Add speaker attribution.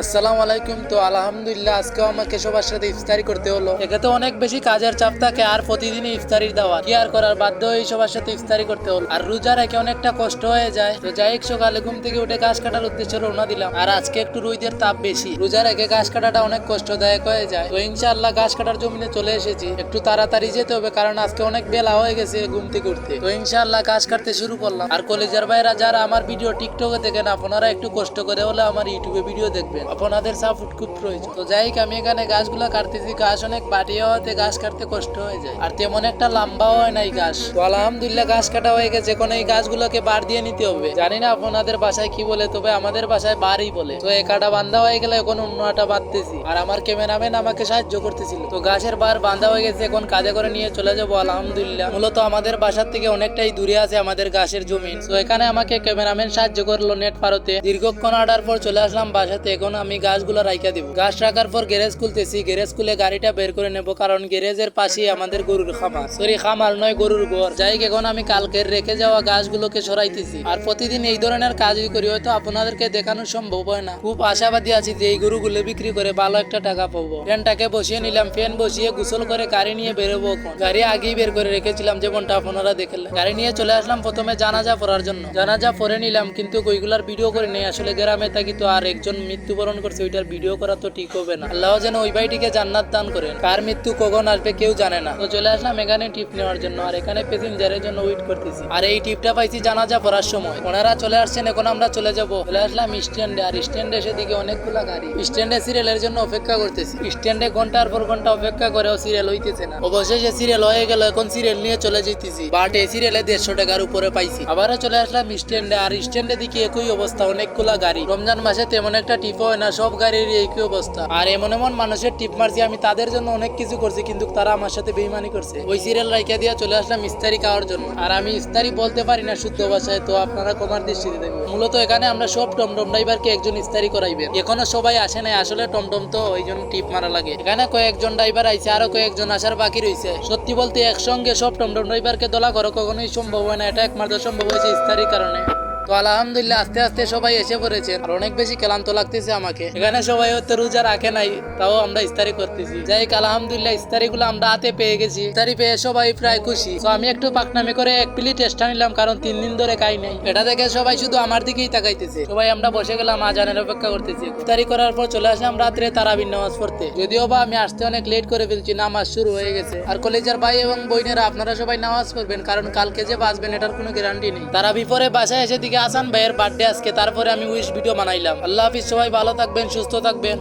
Speaker 1: আসসালামু আলাইকুম। তো আলহামদুলিল্লাহ আজকেও আমাকে সবার সাথে ইফতারি করতে হলো। একে তো অনেক বেশি কাজের চাপ থাকে আর প্রতিদিনই ইফতারির দাওয়াত, কি আর করার, বাধ্য হয়ে সবার সাথে ইফতারি করতে হলো। আর রোজা রেখে অনেকটা কষ্ট হয়ে যায়। তো যাই হোক, সকালে ঘুম থেকে উঠে ঘাস কাটার উদ্দেশ্যে রওনা দিলাম। আর আজকে একটু রোদের তাপ বেশি, রোজা রেখে ঘাস কাটাটা অনেক কষ্টদায়ক হয়ে যায়। তো ইনশাআল্লাহ ঘাস কাটার জমিনে চলে এসেছি। একটু তাড়াতাড়ি যেতে হবে কারণ আজকে অনেক বেলা হয়ে গেছে ঘুম থেকে উঠতে। তো ইনশাআল্লাহ ঘাস কাটতে শুরু করলাম। আর কলেজের ভাইরা যারা আমার ভিডিও টিকটকে দেখেন, আপনারা একটু কষ্ট করে হলে আমার ইউটিউবে ভিডিও দেখবেন, আপনাদের সাপোর্ট খুব প্রয়োজন। তো যাই হোক, আমি এখানে গাছগুলো কাটতেছি। গাছ অনেক বাটি হওয়াতে গাছ কাটতে কষ্ট হয়ে যায়, আর তেমন একটা লম্বাও হয় নাই গাছ। তো আলহামদুলিল্লাহ গাছ কাটা হয়ে গেছে। এখন এই গাছগুলোকে বার দিয়ে নিতে হবে। জানি না আপনাদের বাসায় কি বলে, তবে আমাদের বাসায় বারই বলে। তো এক আটা বান্ধা হয়ে গেলে এখন অন্য আটা বাঁধতেছি, আর আমার ক্যামেরাম্যান আমাকে সাহায্য করতেছিল। তো গাছের বার বাঁধা হয়ে গেছে, এখন কাজে করে নিয়ে চলে যাবো আলহামদুলিল্লাহ। মূলত আমাদের বাসার থেকে অনেকটাই দূরে আছে আমাদের গাছের জমি। তো এখানে আমাকে ক্যামেরাম্যান সাহায্য করলো নেট পারতে। দীর্ঘক্ষণ আটার পর চলে আসলাম বাসাতে। এখন আমি গাছগুলো রাইখা দিব। গাছ রাখার পর গ্যারেজ খুলতেছি। গ্যারেজ খুলে গাড়িটা বের করে নেব, কারণ গ্যারেজের পাশেই আমাদের গরুর খামার, সরি খামার নয়, গরুর ঘর। যাই এখন আমি কালকের রেখে যাওয়া গাছগুলোকে সরাইতেছি। আর প্রতিদিন এই ধরনের কাজই করি, হয়তো আপনাদেরকে দেখানো সম্ভব হয় না। খুব আশাবাদী আছি যে এই গরুগুলো বিক্রি করে ভালো একটা টাকা পাবো। ফ্যানটাকে বসিয়ে নিলাম, ফ্যান বসিয়ে গোসল করে গাড়ি নিয়ে বেরোবো। গাড়ি আগেই বের করে রেখেছিলাম, যেমনটা আপনারা দেখলেন। গাড়ি নিয়ে চলে আসলাম প্রথমে জানাজা পড়ার জন্য। জানাজা পড়ে নিলাম, কিন্তু ওইগুলার ভিডিও করে নেই। আসলে গ্রামে থাকি তো, আর একজন মৃত্যুবরণ করছে, ওইটার ভিডিও করা তো ঠিক হবে না। আল্লাহ যেন ওই ভাইটিকে জান্নাত দান করেন। কার মৃত্যু কখন আসবে কেউ জানে না। তো চলে আসলাম এখানে টিপ নেওয়ার জন্য, আর এখানে প্যাসেঞ্জারের জন্য ওয়েট করতেছি। আর এই টিপটা পাইছি জানাজা পড়ার সময়। ওনারা চলে আসছেন, এখন আমরা চলে যাব। চলে আসলাম স্ট্যান্ডে। আর স্ট্যান্ডে এসে দিকে অনেকগুলা গাড়ি। স্ট্যান্ডে সিরিয়ালের জন্য অপেক্ষা করতেছি। স্ট্যান্ডে ঘন্টার পর ঘন্টা অপেক্ষা করেও সিরিয়াল হইতেছে না। অবশেষে সিরিয়াল হয়ে গেল, এখন সিরিয়াল নিয়ে চলে যেতেছি। বাট এই সিরিয়ালে 150 টাকার উপরে পাইছি। আবারও চলে আসলাম স্ট্যান্ডে। আর স্ট্যান্ডে দিকে একই অবস্থা, অনেকগুলা গাড়ি। রমজান মাসে তেমন একটা টিপ হয় না, সব গাড়ির একই অবস্থা। আর এমন এমন মানুষের টিপ মারছি, আমি তাদের জন্য অনেক কিছু করছি, কিন্তু তারা আমার সাথে বেইমানি করছে। ওই সিরিয়াল রাইখা দিয়ে চলে আসলাম ইফতারি খাওয়ার জন্য। আর আমি ইফতারি বলতে পারি না শুদ্ধ ভাষায়, তো আপনারা কমার দৃষ্টিতে দেখবেন। মূলত এখানে আমরা সব টমটম ড্রাইভারকে একজন ইফতারি করাইবেন। এখনো সবাই আসে নাই, আসলে টমটম তো ওই জন্য টিপ মারা লাগে। এখানে কয়েকজন ড্রাইভার আইছে, আরো কয়েকজন আসার বাকি রয়েছে। সত্যি বলতে একসঙ্গে সব টমটম ড্রাইভারকে দোলা করো কখনোই সম্ভব হয় না। এটা একমাত্র সম্ভব হয়েছে ইফতারির কারণে। তো আলহামদুলিল্লাহ আস্তে আস্তে সবাই এসে পড়েছেন, আর অনেক বেশি ক্লান্ত লাগতেছে আমাকে। এখানে সবাই হয়তো রোজা রাখে নাই, তাও আমরা ইফতারি করতেছি। যাই হোক, আলহামদুলিল্লাহ ইফতারি গুলো আমরা হাতে পেয়ে গেছি। ইফতারি পেয়ে সবাই প্রায় খুশি। তো আমি একটু পাকনামি করে এক প্লেট এক্সট্রা নিলাম, কারণ 3 দিন ধরে খাই নাই। এটা দেখে সবাই শুধু আমার দিকেই তাকাইতেছে। সবাই আমরা বসে গেলাম, আজানের অপেক্ষা করতেছি। ইফতারি করার পর চলে আসলাম রাত্রে তারাবির নামাজ পড়তে। যদিও বা আমি আসতে অনেক লেট করে ফেলছি, নামাজ শুরু হয়ে গেছে। আর কলেজের ভাই এবং বোনেরা, আপনারা সবাই নামাজ পড়বেন, কারণ কালকে যে বাঁচবেন এটার কোনো গ্যারান্টি নেই। তারাবি পরে বাসায় এসে দিকে আসান ভাইয়ের বার্থডে আজকে, তারপরে আমি উইশ ভিডিও বানাইলাম। আল্লাহ হাফিজ, সবাই ভালো থাকবেন, সুস্থ থাকবেন।